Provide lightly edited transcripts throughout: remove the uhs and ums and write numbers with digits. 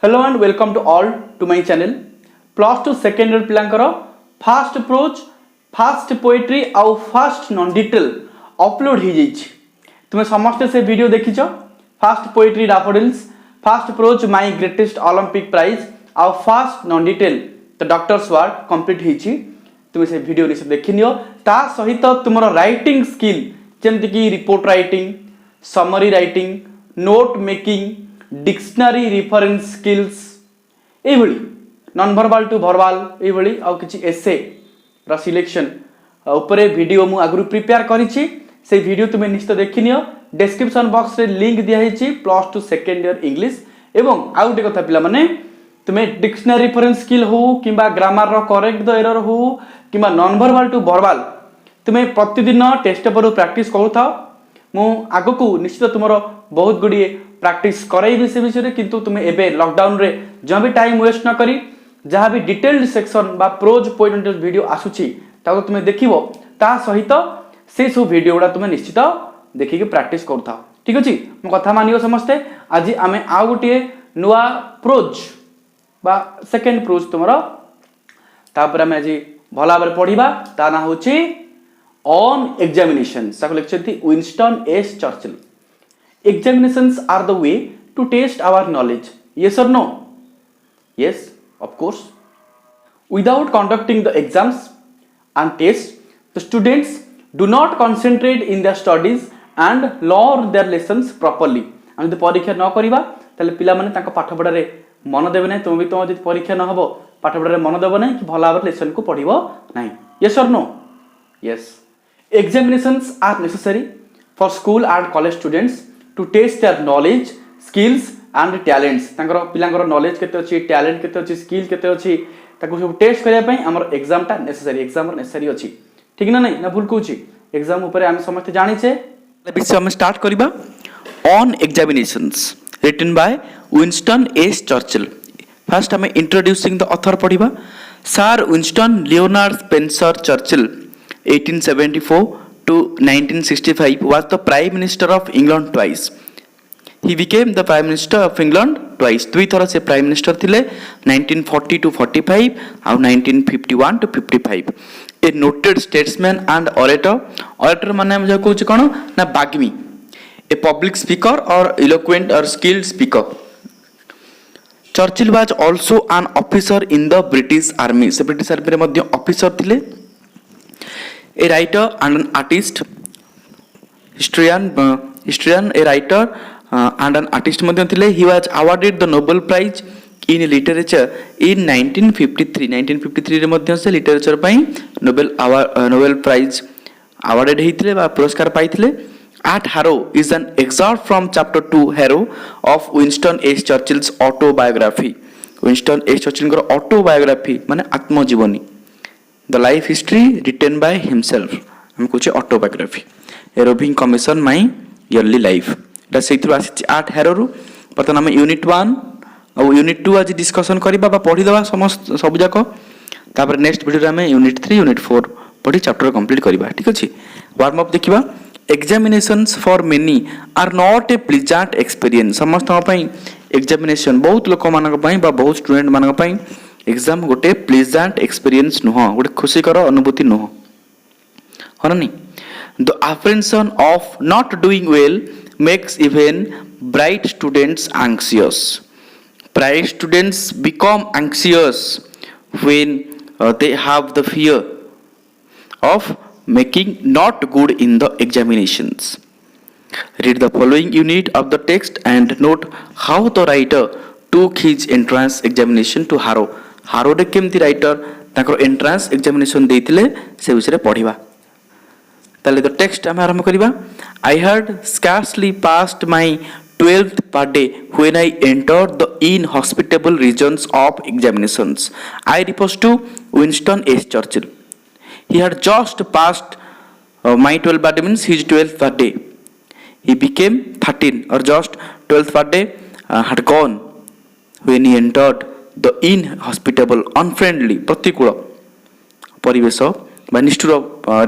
Hello and welcome to all to my channel. Plus 2 second year पिलांकर first approach first poetry आउ first non detail upload हो जाइए. तुम्हें समस्ते से वीडियो देखिच first poetry daffodils first approach my greatest Olympic prize आउ first non detail the doctor's work complete होइछि. तुम्हें से वीडियो निश्चित देखि नियो. ता सहित तुमरो राइटिंग स्किल जेमति कि report writing, summary writing, note making, dictionary reference skills एभली नॉन वर्बल टू वर्बल एभली आउ किछि एसे रा सिलेक्शन ऊपर वीडियो मु आगु प्रिपेयर करिछि. से वीडियो तुमे निश्चित देखि नियो. डिस्क्रिप्शन बॉक्स रे लिंक दिया हिछि plus two second year English. एवं आउ गोटे कथा पिला माने तुमे डिक्शनरी रेफरेंस स्किल हो किबा ग्रामर रो करेक्ट द एरर हो किबा नॉन वर्बल टू वर्बल तुमे प्रतिदिन टेस्ट पर प्रैक्टिस करूथाओ. मु आगु को निश्चित तुमरो बहुत गुडी प्रैक्टिस कराइबे से विषय रे. किंतु तुमे एबे लॉकडाउन रे जहाँ भी टाइम वेस्ट न करी जहाँ भी डिटेल्ड सेक्शन बा प्रोज पॉइंट वीडियो आसुची ताको तुमे देखिबो. ता सहित से सब वीडियो गुडा तुमे निश्चित देखिके प्रैक्टिस करथाओ. ठीक अछि. मो कथा मानियो समस्ते. आज आमे आ गोटे नुआ प्रोज बा सेकंड प्रोज तुमरो तापर आमे आज भला भाबरे पढिबा. ता ना होची ऑन एग्जामिनेशंस. ताको लेखछथि Winston S Churchill. Examinations are the way to test our knowledge. Yes or no? Yes, of course. Without conducting the exams and tests, the students do not concentrate in their studies and learn their lessons properly. हम जब परीक्षा न करिबा ताले पिला माने ताका पाठ पढा रे मन देबे नै. तुम भी तुम जब परीक्षा न हबो पाठ पढा रे मन देबो नै कि भला भाबरे लेसन को पढिबो नै. Yes or no? Yes. Examinations are necessary for school and college students to test their knowledge, skills and talents. तांकर पिलांकर नॉलेज केते अछि, टैलेंट केते अछि, स्किल केते अछि ताको सब टेस्ट करिया पई हमर एग्जाम टा नेसेसरी. एग्जाम नेसेसरी अछि. ठीक ना नै ना भूल कहूची. एग्जाम ऊपर हम समस्त जानि छे. विषय हम स्टार्ट करिबा. On examinations written by Winston S Churchill. First हम इंट्रोड्यूसिंग द ऑथर पढिबा. Sir Winston Leonard Spencer Churchill 1874 to 1965 was the Prime Minister of England twice. He became the Prime Minister of England twice. दुई थर से Prime Minister थिले 1940 to 45 और 1951 to 55. A noted statesman and orator. Orator माने हम जाको छ कोन ना बाग्मी. A public speaker or eloquent or skilled speaker. Churchill was also an officer in the British Army. से British Army रे मध्ये officer थिले. A writer and an artist, historian, a writer and an artist मध्ये थिले. He was awarded the Nobel Prize in Literature in 1953. 1953 रे मध्ये से literature पई Nobel Prize awarded हेतिले बा पुरस्कार पाइथिले. At Harrow is an excerpt from chapter 2 Harrow of Winston S. Churchill's autobiography. Winston S. Churchill को autobiography माने आत्मजीवनी. The life history written by himself. हम कुछ autobiography. A roving commission my yearly life. दा सेथु आसी आठ हेरो रु. पतन हम यूनिट 1 और यूनिट 2 आज डिस्कशन करिबा बा पढी दबा समस्त सब जाको. तापर नेक्स्ट वीडियो रे हम यूनिट 3 यूनिट 4 पढी चैप्टर कंप्लीट करिबा. ठीक अछि. वार्म अप देखिबा. Examinations for many are not a pleasant experience. समस्त पई एग्जामिनेशन बहुत लोक मानक पई बा बहुत स्टूडेंट मानक पई एग्जाम गोटे प्लेजेंट एक्सपीरियंस नुह, गोटे खुशीकर अनुभूति नुह. हाँ नहीं. The apprehension of not doing well makes even bright students anxious. Bright students become anxious when they have the fear of making not good in the examinations. Read the following unit of the text and note how the writer took his entrance examination to Harrow. Harrow रे केमती writer ताकर entrance examination देथिले से विषय पढिबा. ताले the text हम आरंभ करिबा. I had scarcely passed my 12th birthday when I entered the inhospitable regions of examinations. I refers to Winston S. Churchill. He had just passed my 12th birthday means his 12th birthday. He became 13 or just 12th birthday had gone when he entered the inhospitable, unfriendly, प्रतिकूल परिवेश बा निष्ठुर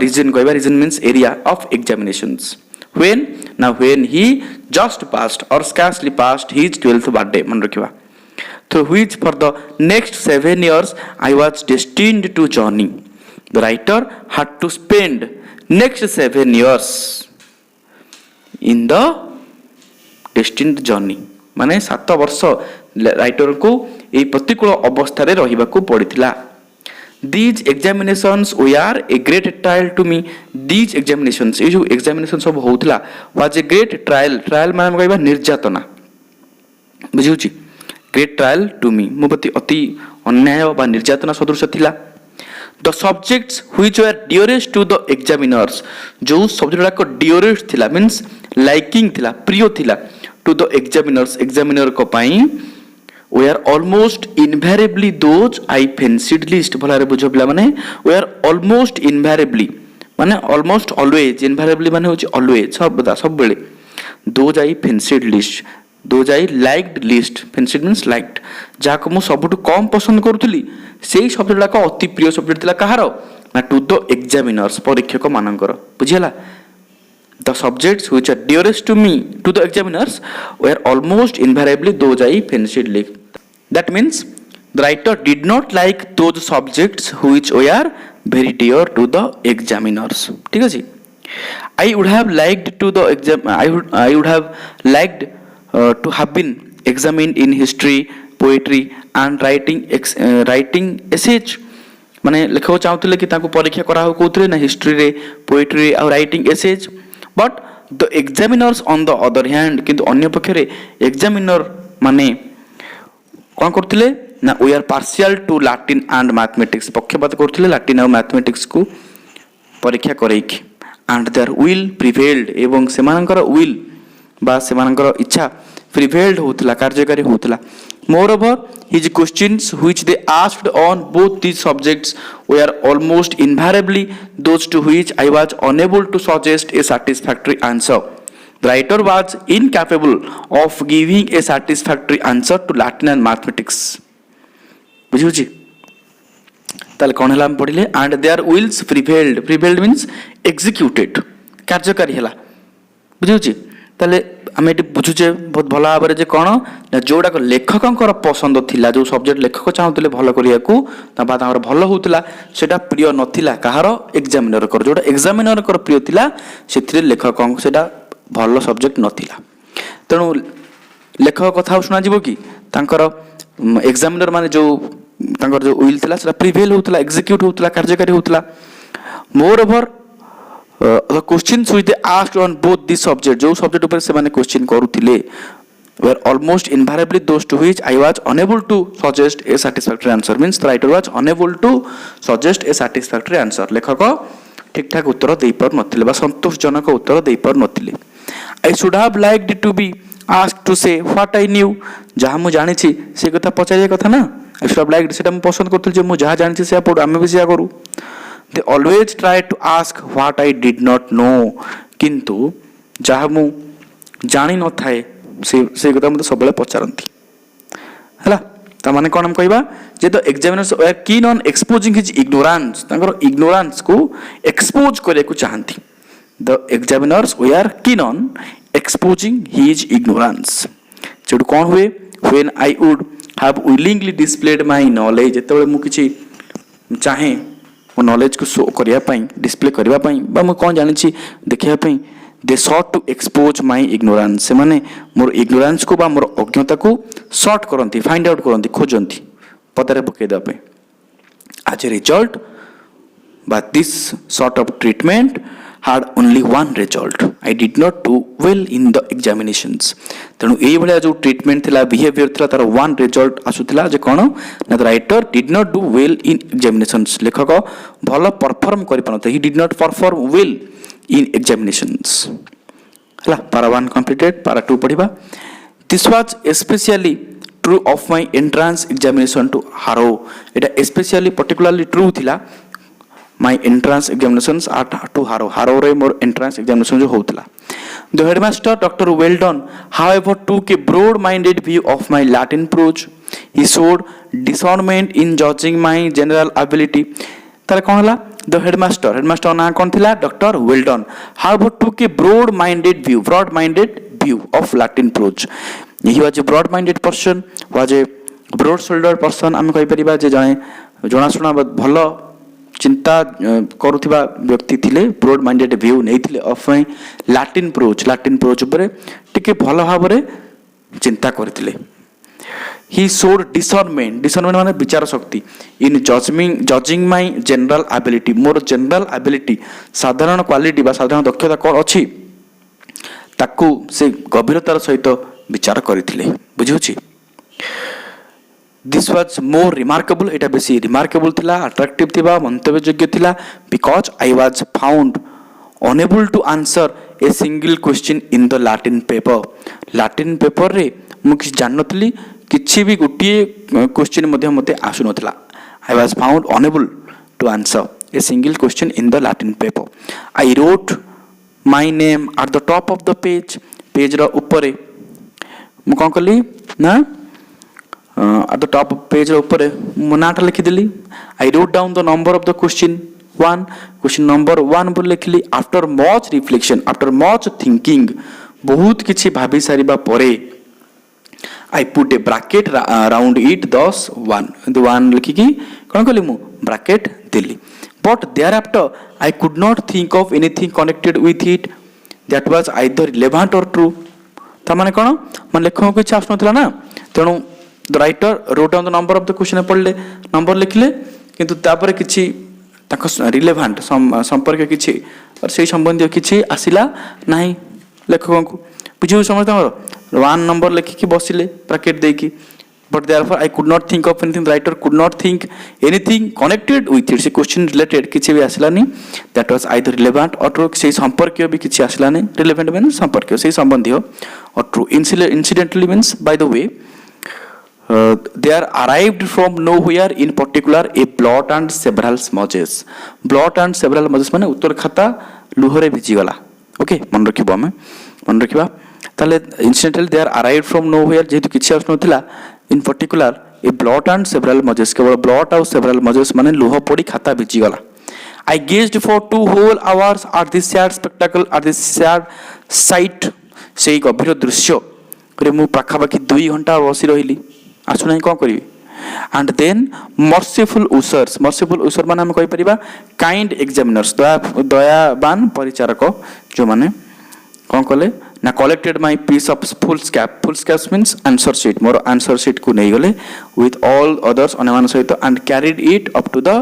region कहबा. region means area of examinations. When he just passed or scarcely passed his 12th birthday मन रखिबा. through which for the next 7 years I was destined to journey. The writer had to spend next 7 years in the destined journey. माने 7 वर्ष writer को ए प्रतिकूल अवस्था रे रहिबाकू पड़िथिला. These examinations were a great trial to me. These examinations, ये जो examination सब होउतला was a great trial. Trial माने कहबा निर्यातना. बुझिउची. Great trial to me. मो प्रति अति अन्याय बा निर्यातना सदृश थिला. The subjects which were dearest to the examiners, जो सब्जेक्ट को dearest थिला means liking थिला, प्रिय थिला to the examiners, examiner को पाई were almost invariably those I fancied least. भलारे बुझो पिला माने were almost invariably माने almost always, invariably माने होची always सब बेले those I fancied least, those I liked least. fancied means liked. जाको मु सबटु कम पसंद करूथली सेही सब्जेक्ट को अति प्रिय सब्जेक्ट थिला कहारो ना टू द एग्जामिनर्स, परीक्षक मानकर. बुझिला. The subjects which are dearest to me, to the examiners, were almost invariably those I fancied least. That means the writer did not like those subjects which were very dear to the examiners. ठीक है जी. I would have liked to the I would have liked to have been examined in history, poetry and writing essays. माने लेखक चाहूले कि ताको परीक्षा करा हो कोथरे ना हिस्ट्री रे, पोएट्री और writing essays. But the examiners on the other hand, किंतु अन्य पक्षरे एग्जामिनर माने कौन करथिले ना we are partial to Latin and mathematics, पक्षपात करथिले लैटिन और मैथमेटिक्स को परीक्षा करैकी. एंड देयर विल प्रिवेल्ड, एवं सेमानकर विल बा सेमानकर इच्छा प्रिवेल्ड होतला, कार्यकारी होतला. Moreover, his questions which they asked on both these subjects were almost invariably those to which I was unable to suggest a satisfactory answer. The writer was incapable of giving a satisfactory answer to Latin and mathematics. बुझुची. ताले कौन हला पढ़िले and their wills prevailed. Prevailed means executed, कार्यकारी हला. बुझुची. ताले आम ये बुझुचे बहुत भल भाव में कौन ना जोड़ा लेखकर पसंद थिला, जो सब्जेक्ट लेखक चाहूले भल करने भल होता से प्रिय नथिला कहार एग्जामिनर कर, जोटा एग्जामिनर प्रिय थिला से लेखक से भल सब्जेक्ट नथिला. तेणु लेखक कथा शुणा कि एग्जामिनर माने जो जो विल थिला सेटा प्रिवेल होता, एग्जीक्यूट होता, कार्यकारी होता. More over the questions which they asked on both these subjects, जो सब्जेक्ट ऊपर से माने question करूथिले were almost invariably those to which I was unable to suggest a satisfactory answer. Means the writer was unable to suggest a satisfactory answer. लेखक ठीक ठाक उत्तर दे पार नथिले बा संतोषजनक उत्तर दे पार नथिले. I should have liked to be asked to say what I knew. जहाँ मु जानी छी से कथा पचारिया कथा ना. I should have liked सेटा मु पसंद करथुल जे मु जहाँ जानी छी से पढ आमे भी सेया करू. They always try to ask what I did not know. किंतु जहाँ मु जानी न थाए से कथा मते सबले पचारंती हला. ता माने कोन हम कहबा जे the examiners were keen on exposing his ignorance, तांकर इग्नोरेंस को एक्सपोज करे को चाहंती. The examiners were keen on exposing his ignorance. जेडु कोन हुए when I would have willingly displayed my knowledge, जेतेबेले मु किछि चाहे मो नॉलेज को शो करिया पई, डिस्प्ले करिया पई बा मु कोन जानि छी देखिया पई, they sought to expose my ignorance. से माने मोर इग्नोरेंस को बा मोर अज्ञता को सॉर्ट करंती, फाइंड आउट करंती, खोजंती, पतारे पके दा पे. एज ए रिजल्ट बा this sort of treatment had only one result. I did not do well in the examinations. तेणु एई भलिया जो ट्रीटमेंट थिला, बिहेवियर थिला, तार वन रिजल्ट आसुथिला जे कोन ना the writer did not do well in examinations. लेखक भल परफॉर्म करि पानते, he did not perform well in examinations. हला पारा 1 कंप्लीटेड. पारा 2 पढिबा. This was specially true of my entrance examination to Harrow. एटा स्पेशली पर्टिकुलरली ट्रू थिला my entrance examinations at to Haro re more entrance examination jo houtla. The headmaster Dr. Weldon however took a broad minded view of my Latin prose. He showed discernment in judging my general ability. ताले कोन हला the headmaster ना कोन थिला Dr. Weldon however took a broad minded view of Latin prose. He was a broad minded person, was a broad shoulder person आम कहीपर जड़े जनाशुना भल चिंता करुवा व्यक्ति थिले ब्रोड माइंडेड व्यू नहीं ऑफ माई लाटिन प्रोच उपर टिके भल भाव चिंता करथिले ही शोड डिसर्नमेंट माने विचार शक्ति in judging my general ability more general ability साधारण क्वालिटी बा साधारण दक्षता कौन अच्छी ताकू से गभीरतार सहित विचार करथिले बुझी दिस वाज मोर रिमार्केबल एटा बेसी रिमार्केबल थिला अट्रैक्टिव थिबा मंतव्य योग्य थिला because I was found unable to answer a single question in the Latin paper रे मु किछ जान नथली किछि भी गोटिए क्वेश्चन मध्ये मते आसु नथला I was found unable to answer a single question in the Latin paper I wrote my name at the top of the page रो ऊपर मु कोन कली ना at the top of page ऊपर मो नाटा लिखिदेली I wrote down the number of the question number 1 बोल लिखली after much reflection after much thinking बहुत किछि भाबी सारिबा परे I put a bracket round it 1 लिखिकी कोन कली मु ब्रैकेट देली but thereafter I could not think of anything connected with it that was either relevant or true ता माने कोन मन लेखक किछि आसनथला ना तेणु the writer road down the number of the question पढ़ले नंबर लिखले किंतु तापर किछि ताको रिलेवेंट संपर्क किछि और से संबंधी किछि आसिला नाही लेखक को बुझियो समझ तमरो 1 नंबर लिखिकी बसिले ब्रैकेट देकी but therefore I could not think of anything writer could not think anything connected with it से क्वेश्चन रिलेटेड किछि भी आसिला नहीं that was either relevant or true से संपर्क भी किछि आसिला नहीं रिलेवेंट मींस संपर्क से संबंधी और true incidentally means by the way there arrived from nowhere in particular a blot and several smudges माने उत्तर खाता लुहरे भिजी गला ओके मन रखिबा ताले incidentally there arrived from nowhere जेतु किछि आस नथिला in particular a blot and several smudges केवल blot और several smudges माने लुह पड़ी खाता भिजी गला I gazed for 2 whole hours at this sad spectacle at this sad sight सेई गभीर दृश्य रे मु पाखापाखि 2 घंटा बसी रहिली आसु नहीं कौन करी एंड देन मर्सीफुल उसर माने हम कहि परिबा काइंड एग्जामिनर्स दयावान परिचारक जो माने कौन कले ना collected my piece of foolscaps means answer sheet मोर आंसर शीट को नहीं गले विथ ऑल अदर्स अन्यमान सहित and carried it up to the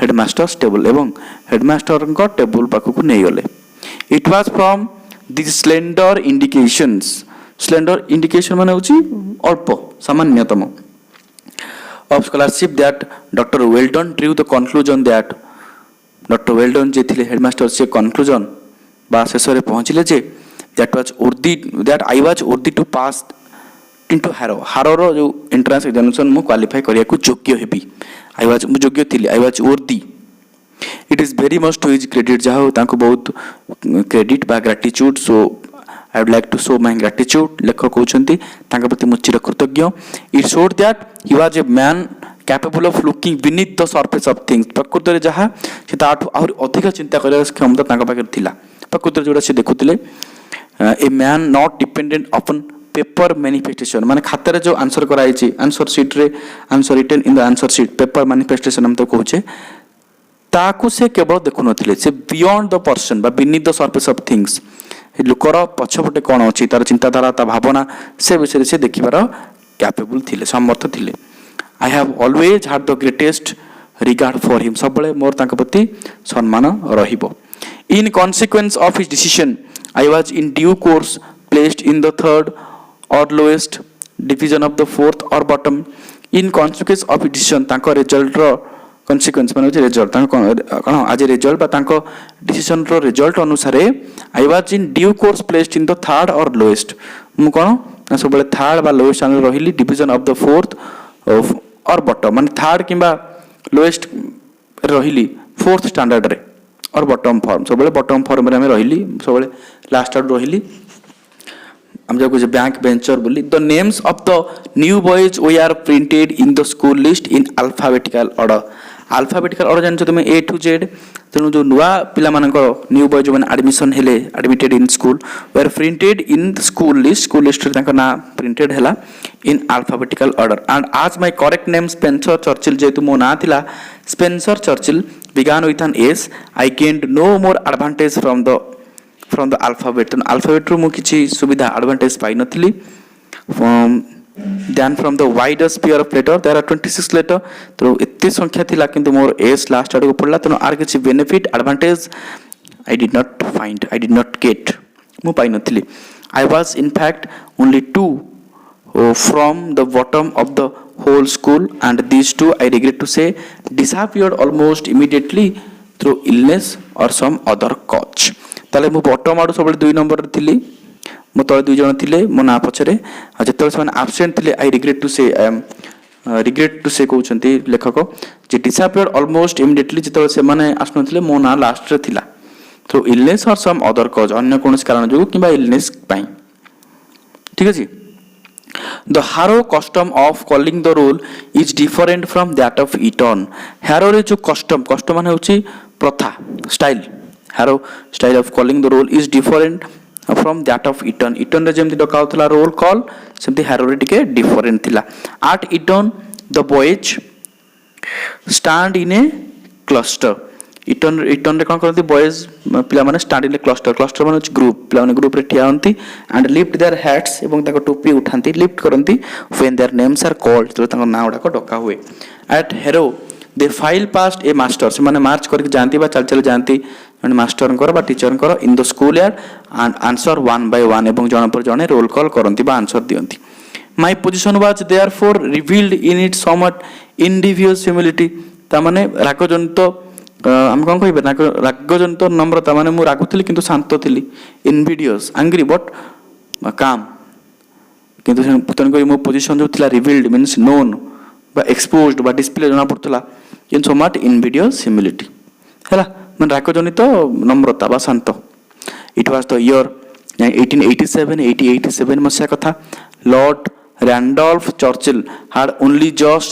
headmaster's table एवं हेडमास्टर को टेबल पाखु को नहीं गले it was from this slender indication माने होची अल्प सामान्यतम of scholarship that doctor Welldon drew the conclusion that doctor Welldon जे थिले हेडमास्टर से कंक्लूजन बा शेष रे पहुंचले जे that I was worthy to pass into Harrow रो जो एंट्रेंस एग्जामिनेशन मु क्वालिफाई करिया को योग्य हेबी मु योग्य थिली I was worthy it is very much to his credit जहा तांको बहुत क्रेडिट बा gratitude so I would like to show my gratitude लेखक कहउछंती तांका प्रति मु चिर कृतज्ञ it showed that he was a man capable of looking beneath the surface of things प्रकृति रे जहा से ताठु और अधिक चिंता करे क्षमता तांका पाखे थिला प्रकृति जोडा से देखुतिले a man not dependent upon paper manifestation माने खाता रे जो आंसर कराई छी आंसर शीट रे answer written in the answer sheet paper manifestation हम तो कहउछे ताकू से केवल देखु नथिले से बियॉन्ड द पर्सन बा beneath the surface of things लुकर पछपटे कौन अच्छी तार चिंताधारा ता भावना से विषय से देखिबार कैपेबल थिले समर्थ थिले I have always had the greatest regard for him सब बळे मोर तांका प्रति सम्मान रहिबो in consequence of his decision I was in due course placed in the third or lowest division of the fourth or bottom in consequence of his decision तांका result रो consequence माने रिजल्ट कौन आज रिजल्ट बा decision रो result अनुसार I was in due course placed in the third or lowest मु कौन सब थर्ड बा लोएस्ट आने रही division of the fourth or bottom माने थर्ड किंबा लोएस्ट रही फोर्थ स्टैंडर्ड रे और बॉटम फॉर्म सब बॉटम फॉर्म रे रही सब लास्ट आउट रही हम जब कुछ बैंक बेंचर बोली the names of the new boys we are printed in the school list in alphabetical order alphabetical order जान तुम ए टू जेड तेणु जो नुआ पिला न्यू बॉय जो मैंने एडमिशन हेले admitted in school were printed in school list ना प्रिंटेड है in alphabetical order and as my correct name Spencer Churchill जेतु मो ना थिला Spencer Churchill began with an S I gained no more advantage from the alphabet तेणु alphabet रू मु किछि सुविधा advantage pi नथिली than from the wider sphere of letter there are 26 letter तो इतनी संख्या थिला किंतु मोर S लास्ट आडको पड़ला तेणु आर किछि benefit advantage I did not find I did not get मु पाई नथिली I was in fact only two from the bottom of the whole school and these two I regret to say disappeared almost immediately through illness or some other cause ताले मु bottom आडू सब 2 number थिली मो तळे 2 जण थिले मो ना पछरे जेतले से एब्सेंट थिले आई रिग्रेट टू से कहउछंती लेखक जे डिसअपियर्ड ऑलमोस्ट इमीडिएटली जेतले से माने आसनु थिले मो ना लास्ट रे थिला थ्रू इलनेस और सम अदर कॉज अन्य कोनस कारण जो किबा इलनेस पई ठीक अछि The Harrow custom of calling the roll is different from that of Eton. Harrow रे जो custom माने होची प्रथा style. Harrow style of calling the roll is different from that of Eton. Eton रे जेमति डका होतला roll call सेमति Harrow रे टिके different थिला. At Eton the boys stand in a cluster. Eton रे कौन करती बॉयज पिला माने स्टैंड इन क्लस्टर माने ग्रुप पिला माने ग्रुप रे ठिया हंती एंड लिफ्ट देयर हैट्स एवं ताको टोपी उठांती लिफ्ट करंती when their names are called तो ताको नाम उडा को डका हुए at Harrow they file past a master से माने मार्च करके जानती बा चल जानती माने मास्टर कर बा टीचर कर in the school yard and answer one by one एवं जण पर जणे रोल कॉल करंती बा आंसर दियंती my position was therefore revealed in it somewhat individual humility ता माने रागजनित आम कौन कह रागजनित नम्रता माने मु रागुली किंतु शांत थी इनविडियस एंग्री बट काम किंतु तेणुक मो पोजिशन जो थिला रिवील्ड मीन्स नोन बा एक्सपोज्ड बा डिस्प्ले जना पड़ता इन समट इनविडियस ह्यूमिलिटी है मैं रागजनित नम्रता बा शांत इट वाज द ईयर 1887 मसीहा कथा Lord Randolph Churchill had only just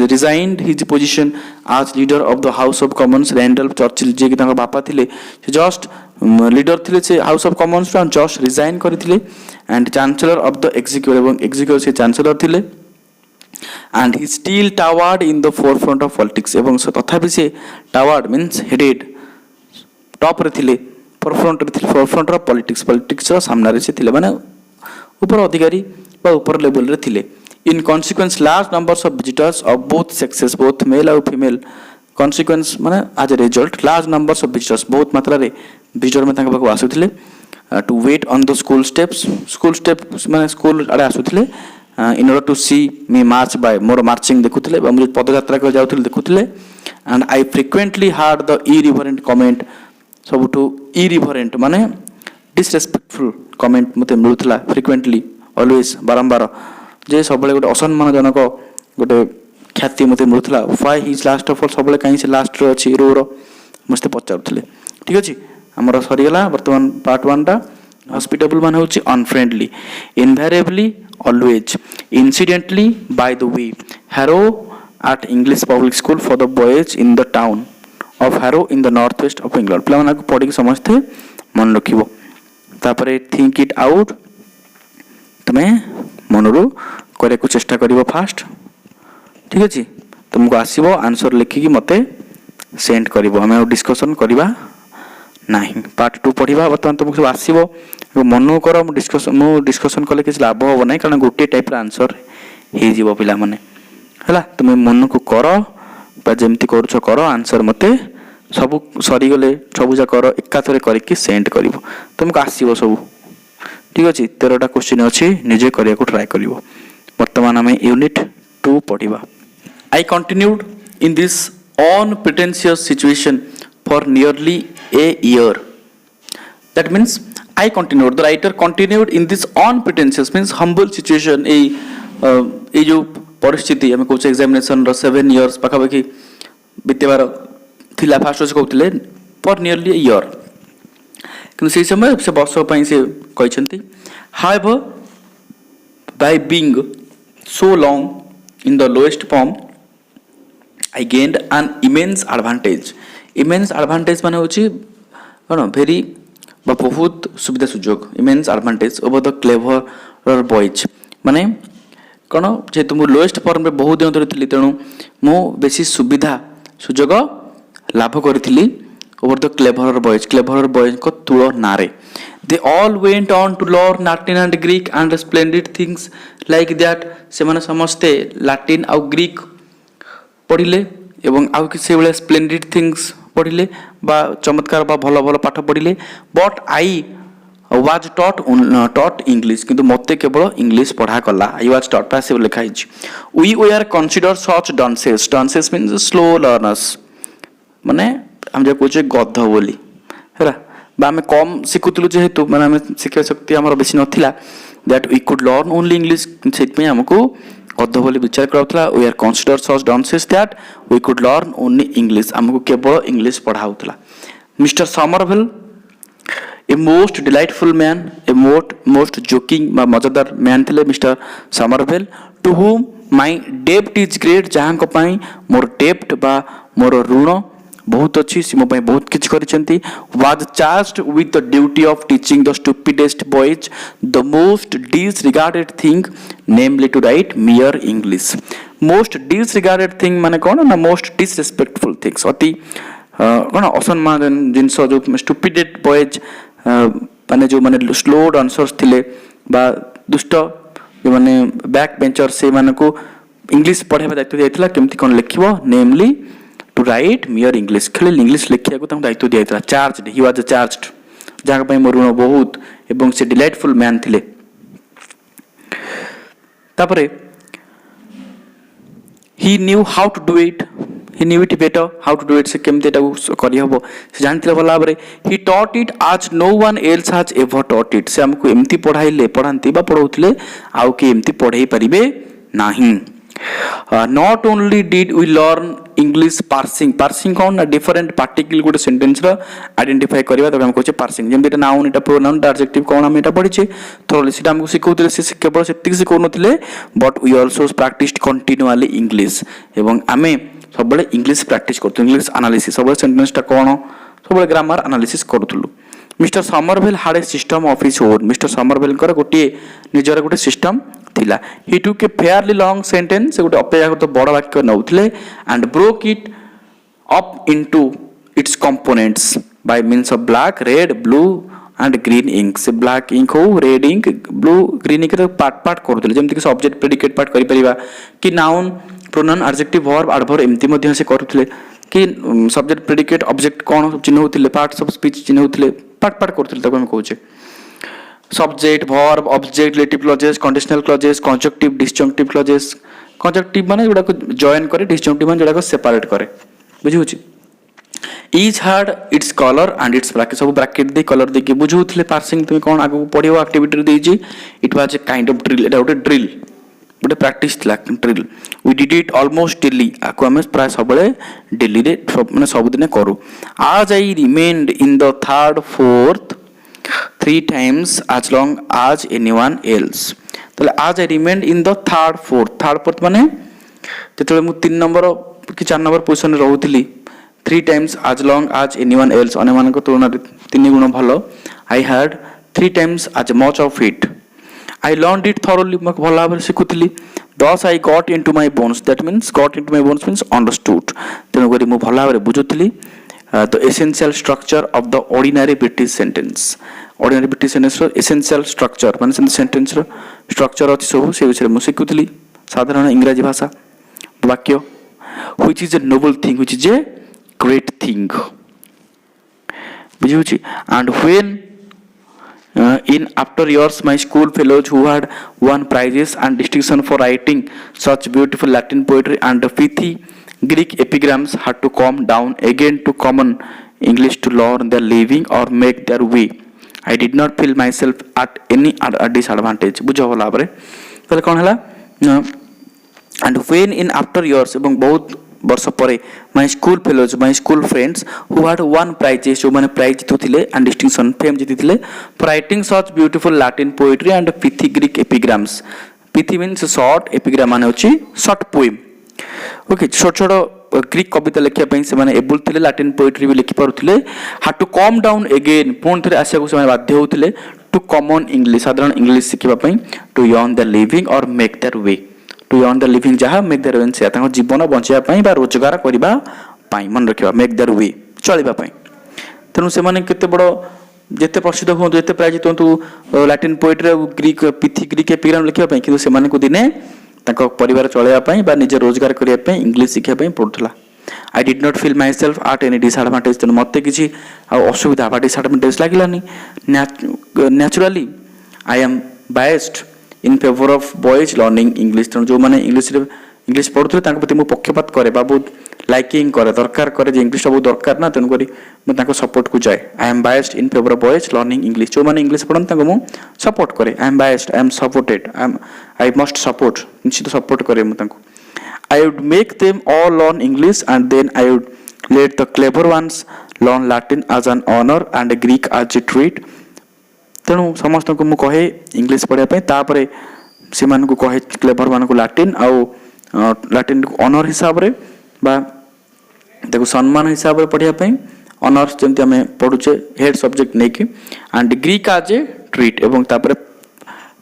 resigned his position as leader of the House of Commons. Randolph Churchill जे कि तांका बापा थिले से जस्ट लीडर थिले से हाउस ऑफ कॉमन्स रो जस्ट रिजाइन करथिले and chancellor of the executive से चांसलर थिले and he still towered in the forefront of politics एवं तथापि से टावर्ड मींस हेडेड टॉप रे थिले फोरफ्रंट ऑफ पॉलिटिक्स रो सामना रे से थिले माने ऊपर अधिकारी ऊपर लेवल रे थिले in consequence large numbers of visitors of both sexes both male or female consequence माने आज result large numbers of visitors बहुत मात्रा रे विजिटर में तांका पाखु आसुथिले to wait on the school steps माने स्कूल आड़े आसुथिले in order to see me march by मोर मार्चिंग देखुथिले हम पदयात्रा कर जाउथिले देखुथिले and I frequently heard the irreverent comment सबटू इरिवरेंट माने डिसरेस्पेक्टफुल कमेंट मते मिलुथिला फ्रिक्वेंटली ऑलवेज बारंबार जे सबले गोटे असम्मानजनक गोटे ख्याति मते मिलुथिला why he is last of all सबले काई से लास्ट रे अछि रो मस्ते पचारुथिले ठीक अछि हमर सरी गेला वर्तमान पार्ट 1 टा हॉस्पिटेबल मान होछि unfriendly invariably always incidentally by the way Harrow at English public school for the boys in the town of Harrow in the north west of England प्ला माने पढि समझते मन रखिबो तापरे थिंक इट आउट तुम्हें मनरू करे को चेष्टा करिवो फास्ट ठीक अछि तुमको आसीबो आंसर लिखिकी मते सेंड करिवो हमें डिस्कशन करिवा नाही पार्ट 2 पढिबा बर्तमान तुमको सब आसीबो मनु करो डिस्कशन कले किछ लाभ हो नै कारण गोटे टाइप रा आंसर हे जीवो पिला माने हला तुमे मनु को करो बा जेमति करूछो करो आंसर मते सब सरी गले सब जा करो एकाथरे करिकि सेंड करिवो तुमको आसीबो सब ठीक अच्छे 13टा क्वेश्चन अच्छी निजे करिया को ट्राई करिवो वर्तमान हमें यूनिट 2 पढ़िबा I continued in this unpretentious situation for nearly a year that means I continued the writer continued in this unpretentious means humble situation ए जो परिस्थिति हमें कोच एग्जामिनेशन रो 7 इयर्स पाखापाखि बितेबार थिला फास्ट कहते फॉर नियरली ए ईयर कि से समय से वर्ष से कहते however by being so long in the lowest form I gained an immense advantage. Immense advantage ମାନେ ହେଉଛି କ'ଣ ଭେରି ବା ବହୁତ ସୁବିଧା ସୁଯୋଗ immense advantage over the clever boys ମାନେ କ'ଣ ଯେହେତୁ ମୁଁ ଲୋଏଷ୍ଟ ଫର୍ମରେ ବହୁତ ଦିନ ଧରି ଥିଲି ତେଣୁ ମୁଁ ବେଶୀ ସୁବିଧା ସୁଯୋଗ ଲାଭ କରିଥିଲି over the clever boysଙ୍କ ତୁଳନାରେ. They all went on to learn Latin and Greek and splendid things like that. ସେମାନେ ସମସ୍ତେ ଲାଟିନ୍ ଆଉ ଗ୍ରୀକ୍ ପଢ଼ିଲେ ଏବଂ ଆଉ କିଛି ସେଇଭଳିଆ ସ୍ପ୍ଲେଣ୍ଡିଡ୍ ଥିଙ୍ଗସ୍ ପଢ଼ିଲେ ବା ଚମତ୍କାର ବା ଭଲ ଭଲ ପାଠ ପଢ଼ିଲେ. But I was taught English କିନ୍ତୁ ମୋତେ କେବଳ ଇଂଲିଶ ପଢ଼ା କଲା. ଆଇ ୱାଜ୍ ଟଟ୍ ପାସିଭ୍ ଲେଖା ହେଇଛି. We were considered such dunces means slow learners ମାନେ ଆମେ ଯାହା କହୁଛେ ଗଧ ବୋଲି ହେଲା ବା ଆମେ କମ୍ ଶିଖୁଥିଲୁ ଯେହେତୁ ମାନେ ଆମେ ଶିଖିବା ଶକ୍ତି ଆମର ବେଶୀ ନଥିଲା that we could learn only English ସେଥିପାଇଁ ଆମକୁ ଗଧ ବୋଲି ବିଚାର କରାଉଥିଲା. We are considered such dunces that we could learn only English ଆମକୁ କେବଳ ଇଂଲିଶ ପଢ଼ା ହେଉଥିଲା. Mister Somervell a most delightful man a most joking मजादार मैन थे mister Somervell to whom my dept is great जहाँ मोर डेप्ट बा मोर ऋण बहुत अच्छी सी मो बहुत किसी कर was charged with the duty of teaching the stupidest boys the most disregarded thing namely to write mere English. Most disregarded thing माने कौन ना मोस्ट डिसरेस्पेक्टफुल थिंग्स अति कौन असम्मान जिनस जो स्टुपिडेड बॉयज माने जो माने स्लो डांसर्स थिले बा दुष्ट जो माने बैक बेंचर से माने को इंग्लिश पढ़ाइबा दायित्व दिया केमती कौन लिखिबो नेमली टू राइट मियर इंग्लिश खाली इंग्लिश लिखिया को दायित्व दिया चार्ज्ड ही वाज चार्ज्ड जहाँ पर मोर ऋण बहुत एवं से डिलाइटफुल मैन थिले. तापरे he knew how to do it he knew it better how to do it से केमते करी हबो से जानथिले भला भाबरे. he taught it as no one else has ever taught it से हमको एमती पढ़ाइले पढ़ांती बा पढ़ौथिले आउ के एमती पढ़ाई परिबे नाही. not only did we learn English parsing कौन ना डिफरेंट पार्टिकल गोटे सेंटेंस रो आइडेंटिफाई करबा तब हम कहचे पार्सिंग जेमते एटा नाउन एटा प्रोनाउन एटा एडजेक्टिव कौन हम एटा पढिचे थोरली सेटा हमको सिखौथिले से केवल सेतिक सिखौ नथिले but we also practised continuously English एवं आमे सब इंग्लिश प्रैक्टिस करतु इंग्लिश एनालिसिस सब सेंटेंसटा कौन सब ग्रामर एनालिसिस करूथुलु. Mister Somervell had a system of his own mister Somervell गोटे निजर गोटे सिस्टम थिला. He took a fairly long sentence गोटे अपेक्षाकृत बड़ वाक्य नौथिले and broke it up into its components by means of black red blue and green ink से ब्लैक इंक हो red ink blue green ink part करूथुले जेमति कि सब्जेक्ट प्रेडिकेट पार्ट करि परिबा कि noun pronoun adjective verb adverb एमती मध्य से करूथुले कि सब्जेक्ट प्रेडिकेट ऑब्जेक्ट कौन चिन्ह होथिले पार्ट्स ऑफ स्पीच चिन्ह होथिले पार्ट करूथुले तको हम कहूचे subject verb object relative clauses conditional clauses conjunctive disjunctive clauses conjunctive माने जोडा को जॉइन करे डिसजंक्टिव माने जोडा को सेपरेट करे बुझी होची. Each had its colour and its bracket सब ब्रैकेट दे कलर दे के बुझुथले पार्सिंग तुम कौन आगु पढियो एक्टिविटी देजी it was a kind of drill एटा गोटे ड्रिल गोटे practice drill. We did it almost daily आपको आम प्राय सब डेली मैंने सबुदिन करूँ. As I remained in the third fourth 3 times as long as anyone else. तो as I remained in the third fourth माने जो मुझे 3 नंबर कि 4 नंबर पोजिशन रोली 3 times as long as anyone else अन्य मान तुलन 3 गुण भल. I had 3 times as much of it. I learned it thoroughly मैं भल भाव शिखुली. Thus I got into my bones that means got into my bones means understood तेणुक मुझे भल भाव बुझुली the essential structure of the ordinary British sentence. Ordinary British sentence row essential structure माने sentence रो structure अछि सब से विषय मु शिखुली साधारण इंग्रजी भाषा वाक्य which is a noble thing which is a great thing बुझिउछि. and when in after years my school fellows who had won prizes and distinction for writing such beautiful Latin poetry and pithy Greek epigrams had to come down again to common English to learn their living or make their way. I did not feel myself at any disadvantage. बुझो होला बरे तले कोन हला and when in after years एवं बहुत वर्ष परे my school fellows my school friends who had won prizes जो माने प्राइज जितुथिले and distinction fame जितिथिले for writing such beautiful Latin poetry and pithy Greek epigrams. pithy means short epigram माने होची short poem. ओके छोट छोट Greek कविता लिखा से एबुल थे लाटिन पोएट्री भी लिखिपारे how to come down again पुणी थे आसको से बाध्य होते टू कॉमन इंग्लिश साधारण इंग्लिश शिखापी to earn the living or make their way to earn the living जहाँ मेक देयर वे से जीवन बचाई रोजगार करने मन रखा मेक देयर वे चलवाई तेणु से केते बड़ जिते प्रसिद्ध हूँ जिते प्राइज हूँ लाटिन पोएट्री ग्रीक पिथि ग्रीक एपिग्राम लिखापी कि से दिने परिवार चलवाई निजे रोजगार करने इंग्लिश शिखापी पड़ूला I did not feel myself at any disadvantage तेणु मत किसी असुविधा बा डिसएडवांटेज लगे naturally I am biased in favour of boys learning English तेणु जो मैंने इंग्लिश पढ़ुते प्रति मुझे पक्षपात करे बहुत लाइकिंग करे दरकार करे इंग्लिश बहुत दरकार ना तेणुक मुझे सपोर्ट को जाए आई am biased in favour of boys learning English जो मैंने इंग्लिश पढ़ते मुझे सपोर्ट करे आई am biased I am supported I must support निश्चित सपोर्ट करे मुझे I would make them all learn English and then I would let the clever ones learn Latin as an honor and Greek as a treat. तेणु समस्त को मुझे कहे English पढ़ापी तापर से कहे क्लेभर मान को लाटिन आउ लाटिन ऑनर हिसाब रे बा देखो सम्मान हिसाब रे पढ़ापी ऑनर्स जमती आम पढ़ुचे हेड सब्जेक्ट नहीं कि एंड ग्रीक आज ए ट्रीट एवं तापर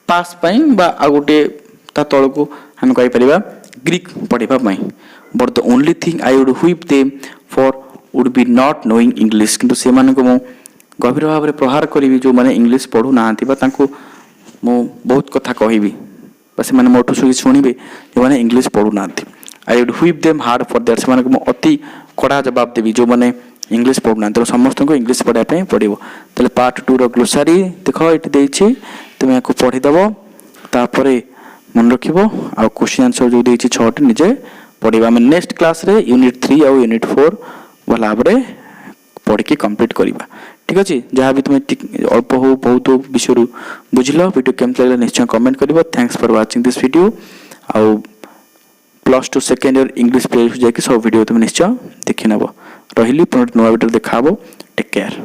पास बा आ गोटे ता तल को हम कहीपर ग्रीक पढ़ापी but the only thing I would whip them for would be not knowing English किंतु से मु गभीर भाव में प्रहार करी जो मैंने इंग्लिश पढ़ू ना मु बहुत कथा कहबी से मोटू शुणी शुणे जो मैंने इंग्लिश पढ़ू ना आई would whip them hard for that से अति कड़ा जवाब देवी जो मैंने इंग्लिश पढ़ू ना तेणु समस्त को इंग्लिश पढ़ापी पड़ो तेल पार्ट 2 रो ग्लोसारी देख ये तुम्हें आपको पढ़ीदेव तापर मन रख क्वेश्चन आंसर जो देती 6 निजे पढ़ा आम नेक्स्ट क्लास रे यूनिट 3 और यूनिट 4 भल भाव पढ़ के कंप्लीट करवा ठीक अच्छे जहाँ भी तुम्हें अल्प हो बहुत हो विषय बुझल वीडियो केमती लगे निश्चय कमेंट कर thanks for watching this video आउ +2 सेकेंड ईयर इंग्लिश प्ले जाकि सब वीडियो तुम निश्चय देखी नब रही पुनः नुआ वीडियो देखा टेक केयर।